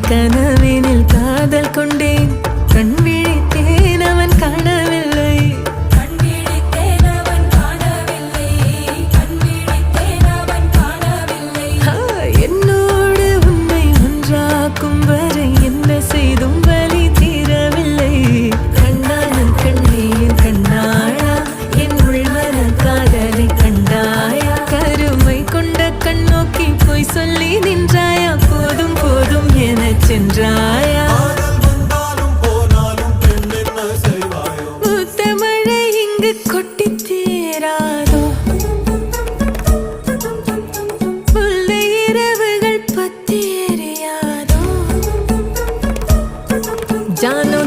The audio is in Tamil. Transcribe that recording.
கனவினில் காதல் கொண்டேன் கண் விழித்தேன் அவன் காணவில்லை என்னோடு உன்னை ஒன்றாக்கும் வரை என்ன செய்தும் வலி தீரவில்லை கண்ணானன் கண்ணீர் கண்ணாயா என் உள்மன காதலை கண்டாயா கருமை கொண்ட கண்ணோக்கி போய் சொல்லி நின்றாயா போதும் போதும் என சென்றாயா ஊத்தமழை இங்கு கொட்டி தீராதோ முல்லை இரவுகள் பத்தி எரியாதோ ஜானோ